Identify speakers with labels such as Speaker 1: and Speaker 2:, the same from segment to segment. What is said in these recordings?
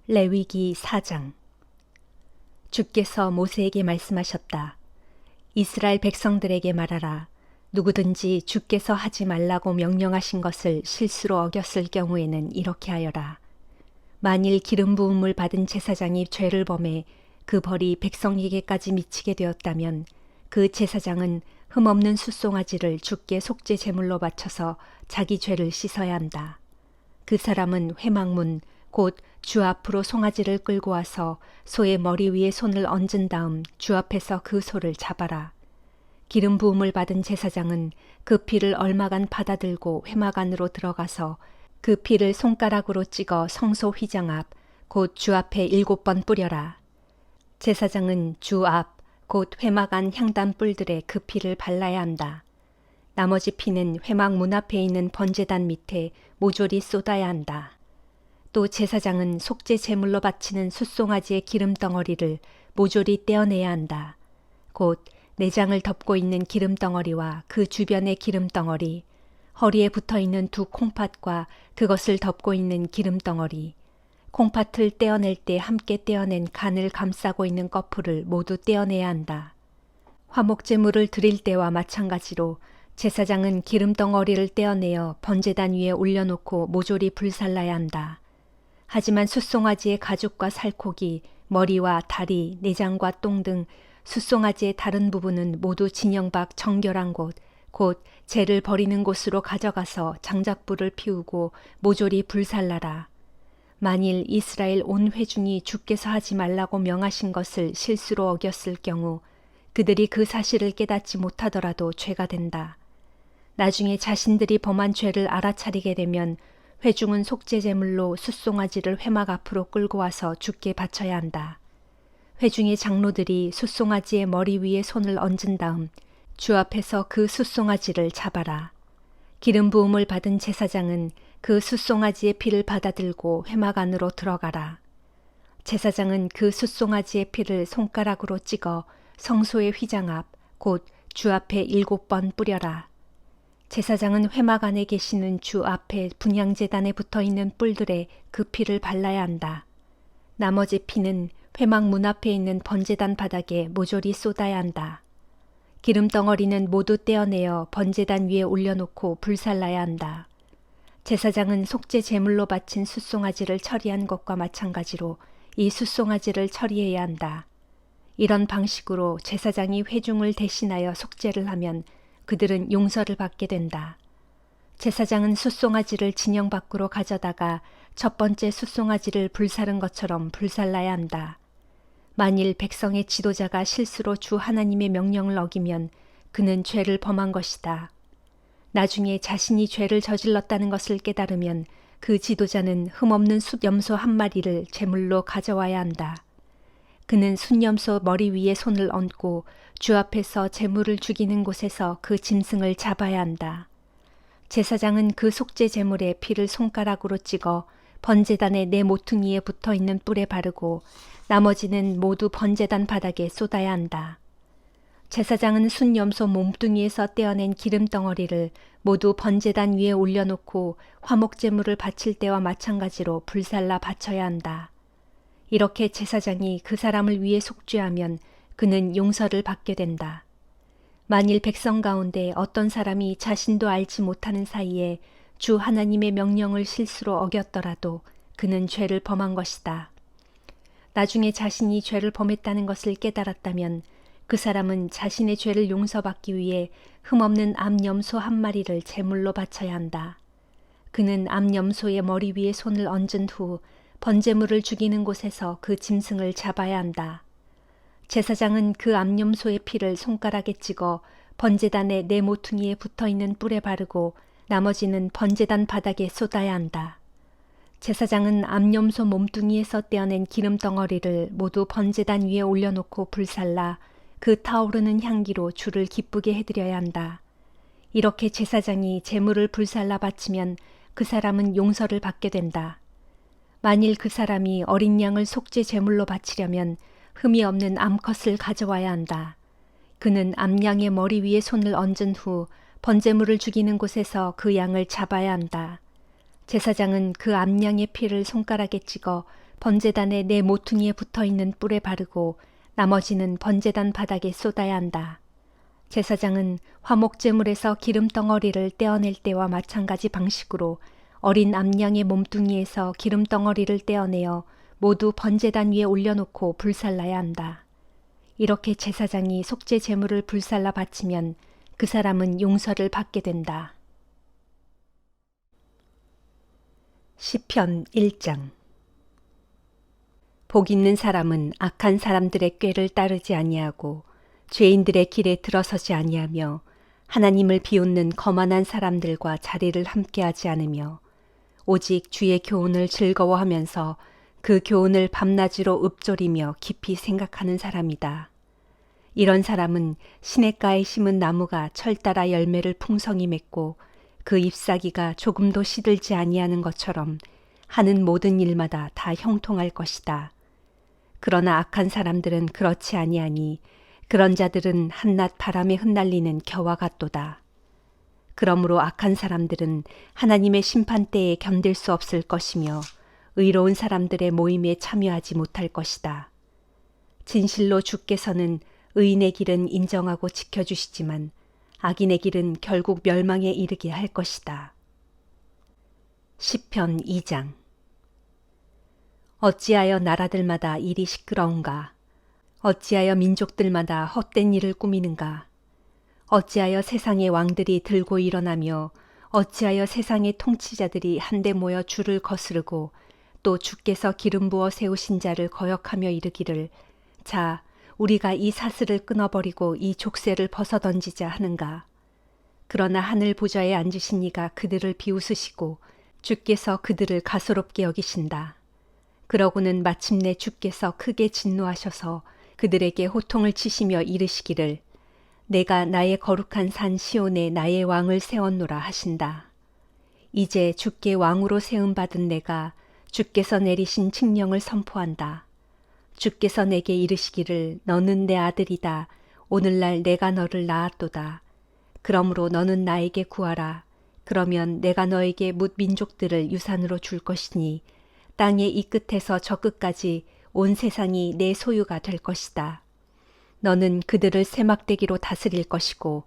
Speaker 1: 레위기 4장. 주께서 모세에게 말씀하셨다. 이스라엘 백성들에게 말하라. 누구든지 주께서 하지 말라고 명령하신 것을 실수로 어겼을 경우에는 이렇게 하여라. 만일 기름 부음을 받은 제사장이 죄를 범해 그 벌이 백성에게까지 미치게 되었다면 그 제사장은 흠없는 숫송아지를 주께 속죄 제물로 바쳐서 자기 죄를 씻어야 한다. 그 사람은 회막문 곧 주 앞으로 송아지를 끌고 와서 소의 머리 위에 손을 얹은 다음 주 앞에서 그 소를 잡아라. 기름 부음을 받은 제사장은 그 피를 얼마간 받아들고 회막 안으로 들어가서 그 피를 손가락으로 찍어 성소 휘장 앞 곧 주 앞에 7번 뿌려라. 제사장은 주 앞 곧 회막 안 향단 뿔들에 그 피를 발라야 한다. 나머지 피는 회막 문 앞에 있는 번제단 밑에 모조리 쏟아야 한다. 또 제사장은 속죄 제물로 바치는 숫송아지의 기름 덩어리를 모조리 떼어내야 한다. 곧 내장을 덮고 있는 기름 덩어리와 그 주변의 기름 덩어리, 허리에 붙어 있는 두 콩팥과 그것을 덮고 있는 기름 덩어리, 콩팥을 떼어낼 때 함께 떼어낸 간을 감싸고 있는 꺼풀을 모두 떼어내야 한다. 화목제물을 드릴 때와 마찬가지로 제사장은 기름 덩어리를 떼어내어 번제단 위에 올려놓고 모조리 불살라야 한다. 하지만 숫송아지의 가죽과 살코기, 머리와 다리, 내장과 똥 등 숫송아지의 다른 부분은 모두 진영 밖 정결한 곳, 곧 재를 버리는 곳으로 가져가서 장작불을 피우고 모조리 불살라라. 만일 이스라엘 온 회중이 주께서 하지 말라고 명하신 것을 실수로 어겼을 경우 그들이 그 사실을 깨닫지 못하더라도 죄가 된다. 나중에 자신들이 범한 죄를 알아차리게 되면 회중은 속죄제물로 숫송아지를 회막 앞으로 끌고 와서 주께 바쳐야 한다. 회중의 장로들이 숫송아지의 머리 위에 손을 얹은 다음 주 앞에서 그 숫송아지를 잡아라. 기름 부음을 받은 제사장은 그 숫송아지의 피를 받아들고 회막 안으로 들어가라. 제사장은 그 숫송아지의 피를 손가락으로 찍어 성소의 휘장 앞 곧 주 앞에 7번 뿌려라. 제사장은 회막 안에 계시는 주 앞에 분향제단에 붙어있는 뿔들에 그 피를 발라야 한다. 나머지 피는 회막 문 앞에 있는 번제단 바닥에 모조리 쏟아야 한다. 기름 덩어리는 모두 떼어내어 번제단 위에 올려놓고 불살라야 한다. 제사장은 속죄 제물로 바친 숫송아지를 처리한 것과 마찬가지로 이 숫송아지를 처리해야 한다. 이런 방식으로 제사장이 회중을 대신하여 속죄를 하면 그들은 용서를 받게 된다. 제사장은 숫송아지를 진영 밖으로 가져다가 첫 번째 숫송아지를 불사른 것처럼 불살라야 한다. 만일 백성의 지도자가 실수로 주 하나님의 명령을 어기면 그는 죄를 범한 것이다. 나중에 자신이 죄를 저질렀다는 것을 깨달으면 그 지도자는 흠없는 숫염소 한 마리를 제물로 가져와야 한다. 그는 숫염소 머리 위에 손을 얹고 주 앞에서 제물을 죽이는 곳에서 그 짐승을 잡아야 한다. 제사장은 그 속죄 제물의 피를 손가락으로 찍어 번제단의 네 모퉁이에 붙어있는 뿔에 바르고 나머지는 모두 번제단 바닥에 쏟아야 한다. 제사장은 숫염소 몸뚱이에서 떼어낸 기름 덩어리를 모두 번제단 위에 올려놓고 화목제물을 바칠 때와 마찬가지로 불살라 바쳐야 한다. 이렇게 제사장이 그 사람을 위해 속죄하면 그는 용서를 받게 된다. 만일 백성 가운데 어떤 사람이 자신도 알지 못하는 사이에 주 하나님의 명령을 실수로 어겼더라도 그는 죄를 범한 것이다. 나중에 자신이 죄를 범했다는 것을 깨달았다면 그 사람은 자신의 죄를 용서받기 위해 흠없는 암염소 한 마리를 제물로 바쳐야 한다. 그는 암염소의 머리 위에 손을 얹은 후 번제물을 죽이는 곳에서 그 짐승을 잡아야 한다. 제사장은 그 암염소의 피를 손가락에 찍어 번제단의 네 모퉁이에 붙어있는 뿔에 바르고 나머지는 번제단 바닥에 쏟아야 한다. 제사장은 암염소 몸뚱이에서 떼어낸 기름 덩어리를 모두 번제단 위에 올려놓고 불살라 그 타오르는 향기로 주를 기쁘게 해드려야 한다. 이렇게 제사장이 제물을 불살라 바치면 그 사람은 용서를 받게 된다. 만일 그 사람이 어린 양을 속죄 제물로 바치려면 흠이 없는 암컷을 가져와야 한다. 그는 암양의 머리 위에 손을 얹은 후 번제물을 죽이는 곳에서 그 양을 잡아야 한다. 제사장은 그 암양의 피를 손가락에 찍어 번제단에 내 모퉁이에 붙어있는 뿔에 바르고 나머지는 번제단 바닥에 쏟아야 한다. 제사장은 화목제물에서 기름 덩어리를 떼어낼 때와 마찬가지 방식으로 어린 암양의 몸뚱이에서 기름 덩어리를 떼어내어 모두 번제단 위에 올려놓고 불살라야 한다. 이렇게 제사장이 속죄 제물을 불살라 바치면 그 사람은 용서를 받게 된다. 시편 1장. 복 있는 사람은 악한 사람들의 꾀를 따르지 아니하고 죄인들의 길에 들어서지 아니하며 하나님을 비웃는 거만한 사람들과 자리를 함께하지 않으며 오직 주의 교훈을 즐거워하면서 그 교훈을 밤낮으로 읊조리며 깊이 생각하는 사람이다. 이런 사람은 시냇가에 심은 나무가 철 따라 열매를 풍성히 맺고 그 잎사귀가 조금도 시들지 아니하는 것처럼 하는 모든 일마다 다 형통할 것이다. 그러나 악한 사람들은 그렇지 아니하니 그런 자들은 한낮 바람에 흩날리는 겨와 같도다. 그러므로 악한 사람들은 하나님의 심판대에 견딜 수 없을 것이며 의로운 사람들의 모임에 참여하지 못할 것이다. 진실로 주께서는 의인의 길은 인정하고 지켜주시지만 악인의 길은 결국 멸망에 이르게 할 것이다. 시편 2장. 어찌하여 나라들마다 일이 시끄러운가? 어찌하여 민족들마다 헛된 일을 꾸미는가? 어찌하여 세상의 왕들이 들고 일어나며 어찌하여 세상의 통치자들이 한데 모여 주를 거스르고 또 주께서 기름 부어 세우신 자를 거역하며 이르기를 자, 우리가 이 사슬을 끊어버리고 이 족쇄를 벗어던지자 하는가? 그러나 하늘 보좌에 앉으신 이가 그들을 비웃으시고 주께서 그들을 가소롭게 여기신다. 그러고는 마침내 주께서 크게 진노하셔서 그들에게 호통을 치시며 이르시기를 내가 나의 거룩한 산 시온에 나의 왕을 세웠노라 하신다. 이제 주께 왕으로 세움받은 내가 주께서 내리신 칙령을 선포한다. 주께서 내게 이르시기를 너는 내 아들이다. 오늘날 내가 너를 낳았도다. 그러므로 너는 나에게 구하라. 그러면 내가 너에게 뭇 민족들을 유산으로 줄 것이니 땅의 이 끝에서 저 끝까지 온 세상이 내 소유가 될 것이다. 너는 그들을 세막대기로 다스릴 것이고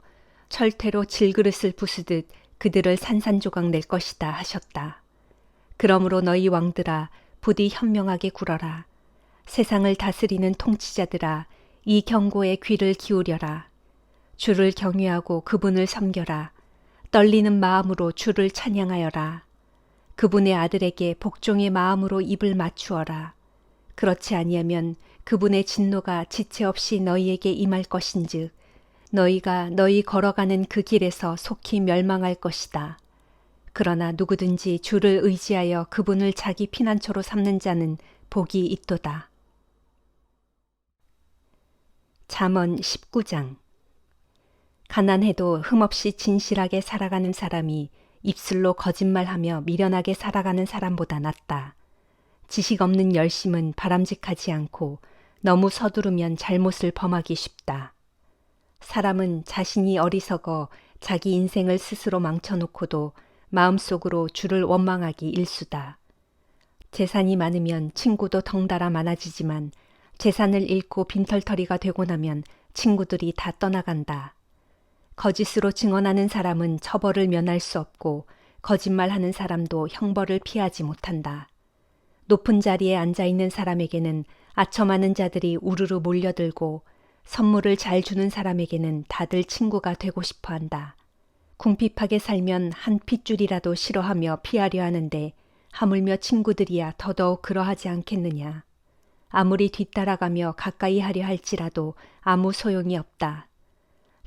Speaker 1: 철퇴로 질그릇을 부수듯 그들을 산산조각 낼 것이다 하셨다. 그러므로 너희 왕들아 부디 현명하게 굴어라. 세상을 다스리는 통치자들아 이 경고에 귀를 기울여라. 주를 경외하고 그분을 섬겨라. 떨리는 마음으로 주를 찬양하여라. 그분의 아들에게 복종의 마음으로 입을 맞추어라. 그렇지 아니하면 그분의 진노가 지체 없이 너희에게 임할 것인즉 너희가 너희 걸어가는 그 길에서 속히 멸망할 것이다. 그러나 누구든지 주를 의지하여 그분을 자기 피난처로 삼는 자는 복이 있도다. 잠언 19장. 가난해도 흠없이 진실하게 살아가는 사람이 입술로 거짓말하며 미련하게 살아가는 사람보다 낫다. 지식 없는 열심은 바람직하지 않고 너무 서두르면 잘못을 범하기 쉽다. 사람은 자신이 어리석어 자기 인생을 스스로 망쳐놓고도 마음속으로 주를 원망하기 일수다. 재산이 많으면 친구도 덩달아 많아지지만 재산을 잃고 빈털터리가 되고 나면 친구들이 다 떠나간다. 거짓으로 증언하는 사람은 처벌을 면할 수 없고 거짓말하는 사람도 형벌을 피하지 못한다. 높은 자리에 앉아있는 사람에게는 아첨하는 자들이 우르르 몰려들고 선물을 잘 주는 사람에게는 다들 친구가 되고 싶어한다. 궁핍하게 살면 한 핏줄이라도 싫어하며 피하려 하는데 하물며 친구들이야 더더욱 그러하지 않겠느냐. 아무리 뒤따라가며 가까이 하려 할지라도 아무 소용이 없다.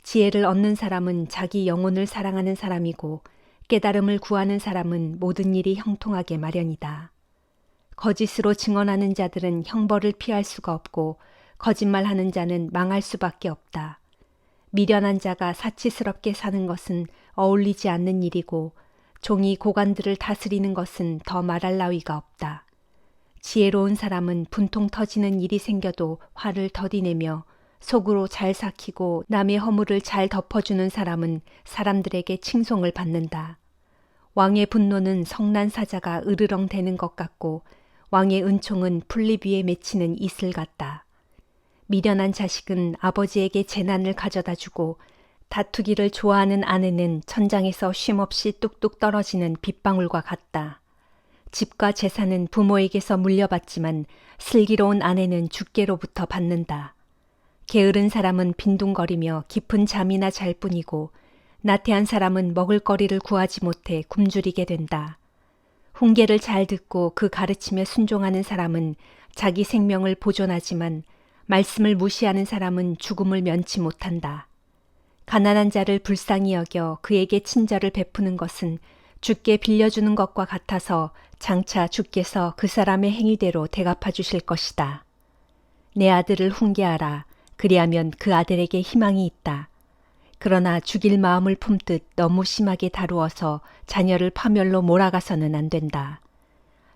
Speaker 1: 지혜를 얻는 사람은 자기 영혼을 사랑하는 사람이고 깨달음을 구하는 사람은 모든 일이 형통하게 마련이다. 거짓으로 증언하는 자들은 형벌을 피할 수가 없고 거짓말하는 자는 망할 수밖에 없다. 미련한 자가 사치스럽게 사는 것은 어울리지 않는 일이고 종이 고관들을 다스리는 것은 더 말할 나위가 없다. 지혜로운 사람은 분통 터지는 일이 생겨도 화를 더디내며 속으로 잘 삭히고 남의 허물을 잘 덮어주는 사람은 사람들에게 칭송을 받는다. 왕의 분노는 성난 사자가 으르렁대는 것 같고 왕의 은총은 풀잎 위에 맺히는 이슬 같다. 미련한 자식은 아버지에게 재난을 가져다 주고 다투기를 좋아하는 아내는 천장에서 쉼없이 뚝뚝 떨어지는 빗방울과 같다. 집과 재산은 부모에게서 물려받지만 슬기로운 아내는 주께로부터 받는다. 게으른 사람은 빈둥거리며 깊은 잠이나 잘 뿐이고 나태한 사람은 먹을거리를 구하지 못해 굶주리게 된다. 훈계를 잘 듣고 그 가르침에 순종하는 사람은 자기 생명을 보존하지만 말씀을 무시하는 사람은 죽음을 면치 못한다. 가난한 자를 불쌍히 여겨 그에게 친절을 베푸는 것은 주께 빌려주는 것과 같아서 장차 주께서 그 사람의 행위대로 대갚아 주실 것이다. 내 아들을 훈계하라. 그리하면 그 아들에게 희망이 있다. 그러나 죽일 마음을 품듯 너무 심하게 다루어서 자녀를 파멸로 몰아가서는 안 된다.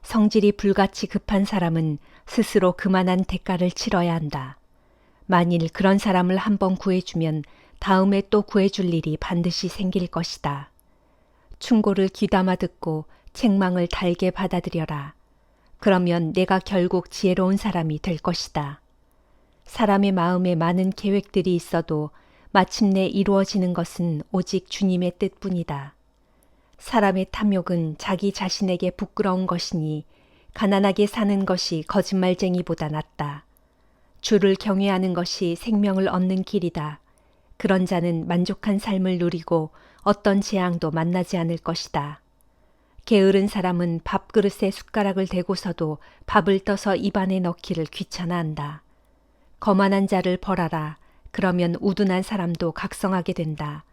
Speaker 1: 성질이 불같이 급한 사람은 스스로 그만한 대가를 치러야 한다. 만일 그런 사람을 한번 구해주면 다음에 또 구해줄 일이 반드시 생길 것이다. 충고를 귀담아 듣고 책망을 달게 받아들여라. 그러면 내가 결국 지혜로운 사람이 될 것이다. 사람의 마음에 많은 계획들이 있어도 마침내 이루어지는 것은 오직 주님의 뜻뿐이다. 사람의 탐욕은 자기 자신에게 부끄러운 것이니 가난하게 사는 것이 거짓말쟁이보다 낫다. 주를 경외하는 것이 생명을 얻는 길이다. 그런 자는 만족한 삶을 누리고 어떤 재앙도 만나지 않을 것이다. 게으른 사람은 밥그릇에 숟가락을 대고서도 밥을 떠서 입안에 넣기를 귀찮아한다. 거만한 자를 벌하라. 그러면 우둔한 사람도 각성하게 된다.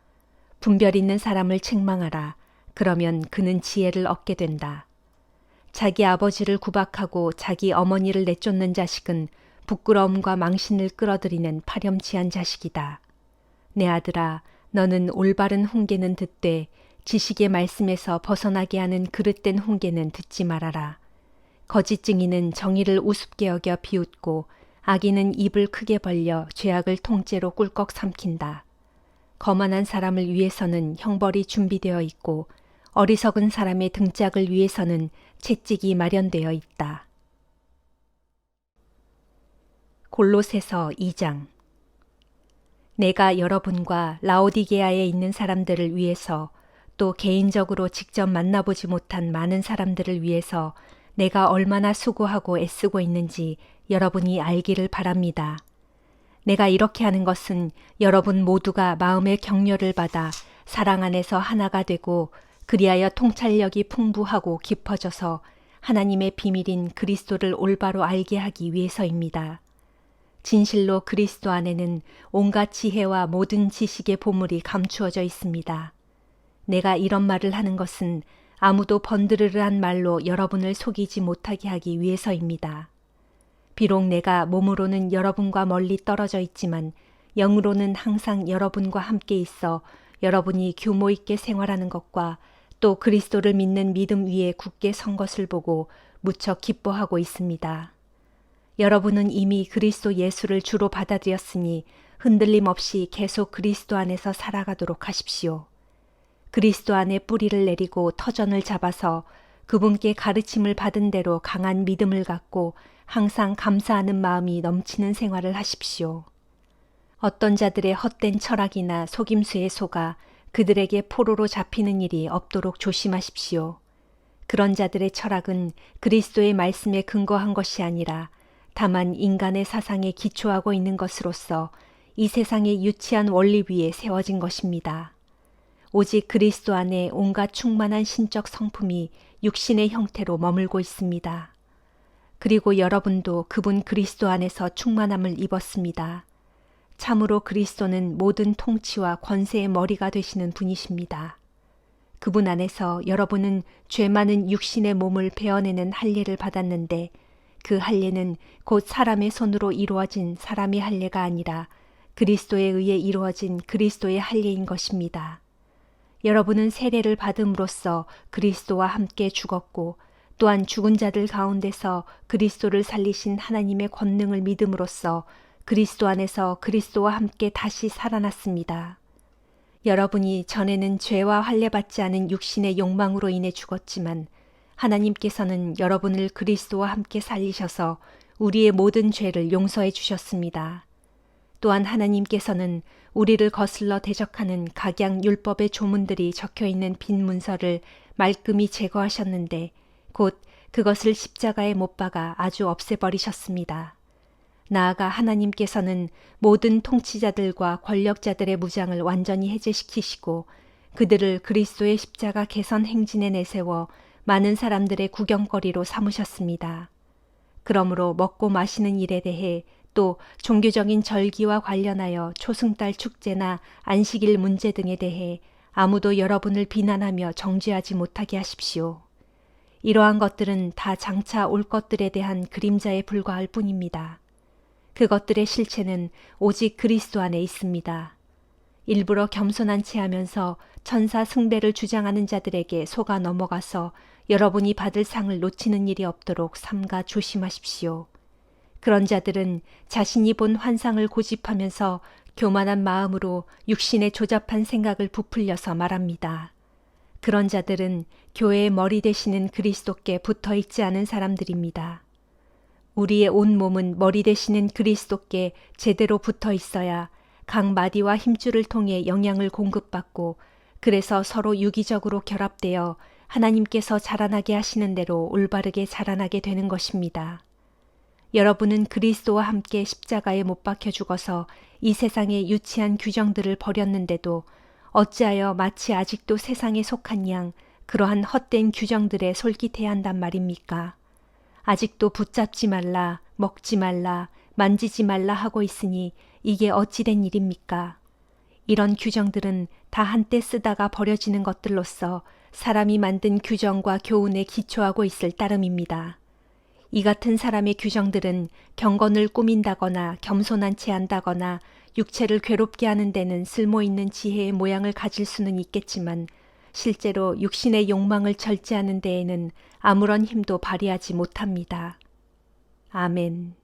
Speaker 1: 분별 있는 사람을 책망하라. 그러면 그는 지혜를 얻게 된다. 자기 아버지를 구박하고 자기 어머니를 내쫓는 자식은 부끄러움과 망신을 끌어들이는 파렴치한 자식이다. 내 아들아, 너는 올바른 훈계는 듣되 지식의 말씀에서 벗어나게 하는 그릇된 훈계는 듣지 말아라. 거짓 증인은 정의를 우습게 여겨 비웃고 악인은 입을 크게 벌려 죄악을 통째로 꿀꺽 삼킨다. 거만한 사람을 위해서는 형벌이 준비되어 있고 어리석은 사람의 등짝을 위해서는 채찍이 마련되어 있다. 골로새서 2장. 내가 여러분과 라오디게아에 있는 사람들을 위해서 또 개인적으로 직접 만나보지 못한 많은 사람들을 위해서 내가 얼마나 수고하고 애쓰고 있는지 여러분이 알기를 바랍니다. 내가 이렇게 하는 것은 여러분 모두가 마음의 격려를 받아 사랑 안에서 하나가 되고 그리하여 통찰력이 풍부하고 깊어져서 하나님의 비밀인 그리스도를 올바로 알게 하기 위해서입니다. 진실로 그리스도 안에는 온갖 지혜와 모든 지식의 보물이 감추어져 있습니다. 내가 이런 말을 하는 것은 아무도 번드르르한 말로 여러분을 속이지 못하게 하기 위해서입니다. 비록 내가 몸으로는 여러분과 멀리 떨어져 있지만 영으로는 항상 여러분과 함께 있어 여러분이 규모 있게 생활하는 것과 또 그리스도를 믿는 믿음 위에 굳게 선 것을 보고 무척 기뻐하고 있습니다. 여러분은 이미 그리스도 예수를 주로 받아들였으니 흔들림 없이 계속 그리스도 안에서 살아가도록 하십시오. 그리스도 안에 뿌리를 내리고 터전을 잡아서 그분께 가르침을 받은 대로 강한 믿음을 갖고 항상 감사하는 마음이 넘치는 생활을 하십시오. 어떤 자들의 헛된 철학이나 속임수에 속아 그들에게 포로로 잡히는 일이 없도록 조심하십시오. 그런 자들의 철학은 그리스도의 말씀에 근거한 것이 아니라 다만 인간의 사상에 기초하고 있는 것으로서 이 세상의 유치한 원리 위에 세워진 것입니다. 오직 그리스도 안에 온갖 충만한 신적 성품이 육신의 형태로 머물고 있습니다. 그리고 여러분도 그분 그리스도 안에서 충만함을 입었습니다. 참으로 그리스도는 모든 통치와 권세의 머리가 되시는 분이십니다. 그분 안에서 여러분은 죄 많은 육신의 몸을 베어내는 할례를 받았는데 그 할례는 곧 사람의 손으로 이루어진 사람의 할례가 아니라 그리스도에 의해 이루어진 그리스도의 할례인 것입니다. 여러분은 세례를 받음으로써 그리스도와 함께 죽었고 또한 죽은 자들 가운데서 그리스도를 살리신 하나님의 권능을 믿음으로써 그리스도 안에서 그리스도와 함께 다시 살아났습니다. 여러분이 전에는 죄와 할례받지 않은 육신의 욕망으로 인해 죽었지만 하나님께서는 여러분을 그리스도와 함께 살리셔서 우리의 모든 죄를 용서해 주셨습니다. 또한 하나님께서는 우리를 거슬러 대적하는 각양 율법의 조문들이 적혀 있는 빈 문서를 말끔히 제거하셨는데 곧 그것을 십자가에 못 박아 아주 없애버리셨습니다. 나아가 하나님께서는 모든 통치자들과 권력자들의 무장을 완전히 해제시키시고 그들을 그리스도의 십자가 개선 행진에 내세워 많은 사람들의 구경거리로 삼으셨습니다. 그러므로 먹고 마시는 일에 대해 또 종교적인 절기와 관련하여 초승달 축제나 안식일 문제 등에 대해 아무도 여러분을 비난하며 정죄하지 못하게 하십시오. 이러한 것들은 다 장차 올 것들에 대한 그림자에 불과할 뿐입니다. 그것들의 실체는 오직 그리스도 안에 있습니다. 일부러 겸손한 체 하면서 천사 숭배를 주장하는 자들에게 속아 넘어가서 여러분이 받을 상을 놓치는 일이 없도록 삼가 조심하십시오. 그런 자들은 자신이 본 환상을 고집하면서 교만한 마음으로 육신의 조잡한 생각을 부풀려서 말합니다. 그런 자들은 교회의 머리 되시는 그리스도께 붙어 있지 않은 사람들입니다. 우리의 온 몸은 머리 되시는 그리스도께 제대로 붙어 있어야 각 마디와 힘줄을 통해 영양을 공급받고 그래서 서로 유기적으로 결합되어 하나님께서 자라나게 하시는 대로 올바르게 자라나게 되는 것입니다. 여러분은 그리스도와 함께 십자가에 못 박혀 죽어서 이 세상의 유치한 규정들을 버렸는데도 어찌하여 마치 아직도 세상에 속한 양 그러한 헛된 규정들에 솔깃해야 한단 말입니까? 아직도 붙잡지 말라, 먹지 말라, 만지지 말라 하고 있으니 이게 어찌된 일입니까? 이런 규정들은 다 한때 쓰다가 버려지는 것들로서 사람이 만든 규정과 교훈에 기초하고 있을 따름입니다. 이 같은 사람의 규정들은 경건을 꾸민다거나 겸손한 채 한다거나 육체를 괴롭게 하는 데는 쓸모있는 지혜의 모양을 가질 수는 있겠지만 실제로 육신의 욕망을 절제하는 데에는 아무런 힘도 발휘하지 못합니다. 아멘.